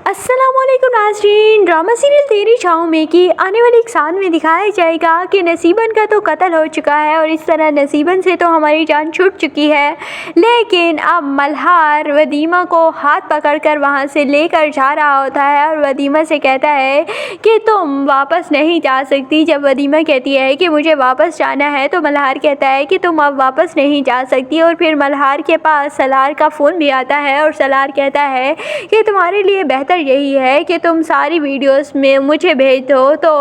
अस्सलाम वालेकुम नाज़रीन। ड्रामा सीरियल तेरी छाँव में की आने वाले एक साल में दिखाया जाएगा कि नसीबन का तो कत्ल हो चुका है और इस तरह नसीबन से तो हमारी जान छूट चुकी है, लेकिन अब मल्हार वदीमा को हाथ पकड़कर वहाँ से लेकर जा रहा होता है और वदीमा से कहता है कि तुम वापस नहीं जा सकती। जब वदीमा कहती है कि मुझे वापस जाना है तो मल्हार कहता है कि तुम अब वापस नहीं जा सकती। और फिर मल्हार के पास सलार का फ़ोन भी आता है और सलार कहता है कि तुम्हारे लिए बेहतर यही है कि तुम सारी वीडियोस में मुझे भेज दो। तो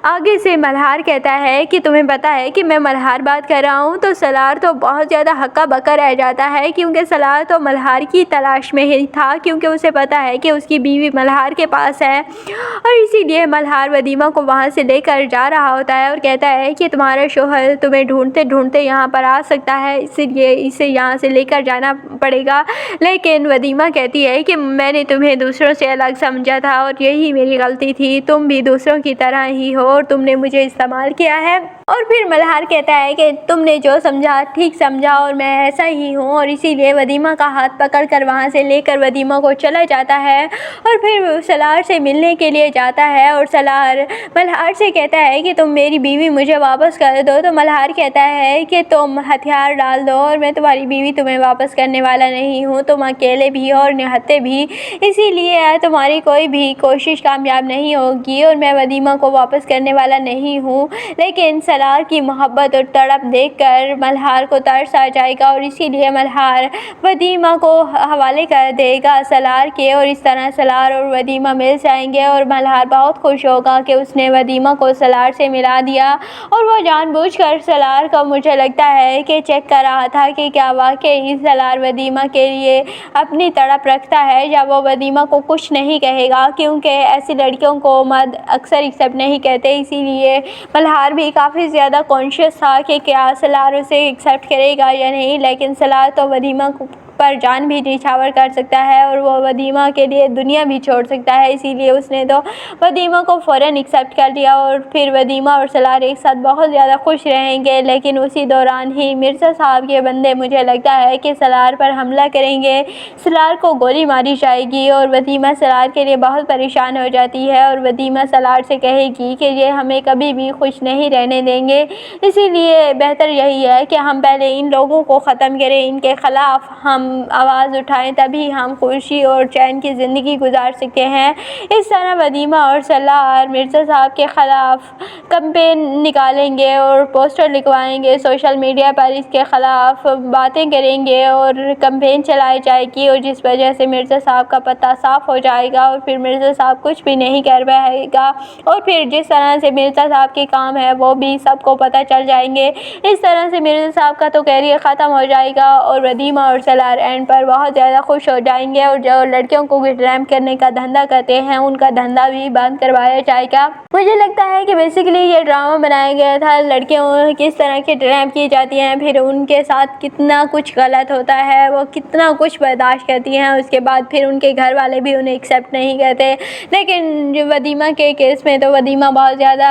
आगे से मल्हार कहता है कि तुम्हें पता है कि मैं मल्हार बात कर रहा हूँ। तो सलार तो बहुत ज़्यादा हक्का बक्का रह जाता है, क्योंकि सलार तो मल्हार की तलाश में ही था, क्योंकि उसे पता है कि उसकी बीवी मल्हार के पास है। और इसीलिए मल्हार वदीमा को वहाँ से लेकर जा रहा होता है और कहता है कि तुम्हारा शोहर तुम्हें ढूंढते ढूंढते यहाँ पर आ सकता है, इसलिए इसे यहाँ से लेकर जाना पड़ेगा। लेकिन वदीमा कहती है कि मैंने तुम्हें दूसरों से अलग समझा था और यही मेरी गलती थी, तुम भी दूसरों की तरह ही हो और तुमने मुझे इस्तेमाल किया है। और फिर मल्हार कहता है कि तुमने जो समझा ठीक समझा और मैं ऐसा ही हूँ। और इसीलिए वदीमा का हाथ पकड़कर वहाँ से लेकर वदीमा को चला जाता है और फिर सलार से मिलने के लिए जाता है। और सलार मल्हार से कहता है कि तुम मेरी बीवी मुझे वापस कर दो। तो मल्हार कहता है कि तुम हथियार डाल दो और मैं तुम्हारी बीवी तुम्हें वापस करने वाला नहीं हूँ, तुम अकेले भी हो और निहत्ते भी, इसीलिए तुम्हारी कोई भी कोशिश कामयाब नहीं होगी और मैं वदीमा को वापस करने वाला नहीं हूँ। लेकिन सलार की मोहब्बत और तड़प देखकर मल्हार को तरस आ जाएगा और इसीलिए मल्हार वदीमा को हवाले कर देगा सलार के। और इस तरह सलार और वदीमा मिल जाएंगे और मल्हार बहुत खुश होगा कि उसने वदीमा को सलार से मिला दिया। और वो जानबूझकर सलार का मुझे लगता है कि चेक कर रहा था कि क्या वाकई सलार वदीमा के लिए अपनी तड़प रखता है या वो वदीमा को कुछ नहीं कहेगा, क्योंकि ऐसी लड़कियों को मर्द अक्सर एक्सेप्ट नहीं कहते। इसीलिए मल्हार भी काफ़ी ज़्यादा कॉन्शियस था कि क्या सलार उसे एक्सेप्ट करेगा या नहीं। लेकिन सलार तो वदीमा पर जान भी निछावर कर सकता है और वो वदीमा के लिए दुनिया भी छोड़ सकता है, इसीलिए उसने तो वदीमा को फ़ौरन एक्सेप्ट कर लिया। और फिर वदीमा और सलार एक साथ बहुत ज़्यादा खुश रहेंगे। लेकिन उसी दौरान ही मिर्ज़ा साहब के बंदे मुझे लगता है कि सलार पर हमला करेंगे, सलार को गोली मारी जाएगी और वदीमा सलार के लिए बहुत परेशान हो जाती है। और वदीमा सलार से कहेगी कि ये हमें कभी भी खुश नहीं रहने देंगे, इसीलिए बेहतर यही है कि हम पहले इन लोगों को ख़त्म करें, इनके ख़िलाफ़ हम आवाज़ उठाएं, तभी हम खुशी और चैन की ज़िंदगी गुजार सकते हैं। इस तरह वदीमा और सलार मिर्ज़ा साहब के ख़िलाफ़ कैंपेन निकालेंगे और पोस्टर लिखवाएंगे, सोशल मीडिया पर इसके ख़िलाफ़ बातें करेंगे और कैंपेन चलाई जाएगी, और जिस वजह से मिर्ज़ा साहब का पता साफ़ हो जाएगा और फिर मिर्ज़ा साहब कुछ भी नहीं कर पाएगा। और फिर जिस तरह से मिर्ज़ा साहब के काम है वो भी सबको पता चल जाएंगे। इस तरह से मिर्ज़ा साहब का तो कैरियर ख़त्म हो जाएगा और वदीमा और सलार एंड पर बहुत ज़्यादा खुश हो जाएंगे। और जो लड़कियों को किडनैप करने का धंधा करते हैं उनका धंधा भी बंद करवाया जाएगा। मुझे लगता है कि बेसिकली ये ड्रामा बनाया गया था, लड़कियों किस तरह किडनैप की जाती हैं, फिर उनके साथ कितना कुछ गलत होता है, वो कितना कुछ बर्दाश्त करती हैं, उसके बाद फिर उनके घर वाले भी उन्हें एक्सेप्ट नहीं करते। लेकिन जो वदीमा के केस में तो वदीमा बहुत ज़्यादा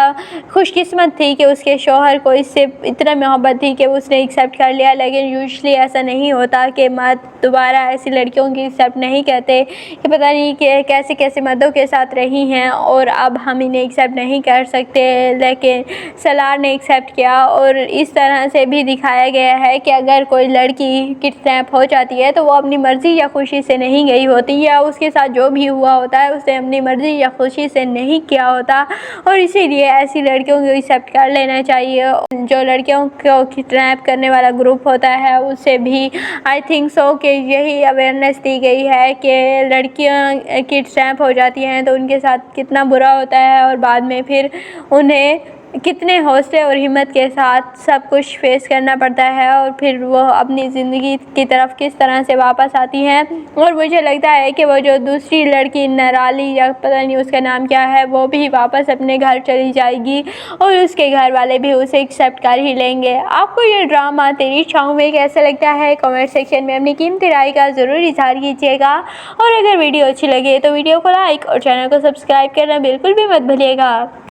खुशकिस्मत थी कि उसके शौहर को इससे इतना मोहब्बत थी कि उसने एक्सेप्ट कर लिया। लेकिन यूजुअली ऐसा नहीं होता कि मर्द दोबारा ऐसी लड़कियों की एक्सेप्ट नहीं करते कि पता नहीं कि कैसे कैसे मर्दों के साथ रही हैं और अब हम इन्हें एक्सेप्ट नहीं कर सकते। लेकिन सलार ने एक्सेप्ट किया और इस तरह से भी दिखाया गया है कि अगर कोई लड़की किडनैप हो जाती है तो वो अपनी मर्ज़ी या खुशी से नहीं गई होती, या उसके साथ जो भी हुआ होता है उसने अपनी मर्ज़ी या खुशी से नहीं किया होता। और इसीलिए ऐसी लड़कियों को एक्सेप्ट कर लेना चाहिए। जो लड़कियों को किडनैप करने वाला ग्रुप होता है उससे भी आई थिंक सो कि यही अवेयरनेस दी गई है कि लड़कियां किडनैप हो जाती हैं तो उनके साथ कितना बुरा होता है और बाद में फिर उन्हें कितने हौसले और हिम्मत के साथ सब कुछ फेस करना पड़ता है और फिर वो अपनी ज़िंदगी की तरफ किस तरह से वापस आती हैं। और मुझे लगता है कि वो जो दूसरी लड़की नराली या पता नहीं उसका नाम क्या है, वो भी वापस अपने घर चली जाएगी और उसके घर वाले भी उसे एक्सेप्ट कर ही लेंगे। आपको ये ड्रामा तेरी छाँव में कैसा लगता है, कमेंट सेक्शन में अपनी कीमती राय का ज़रूर इज़हार कीजिएगा। और अगर वीडियो अच्छी लगे तो वीडियो को लाइक और चैनल को सब्सक्राइब करना बिल्कुल भी मत भूलिएगा।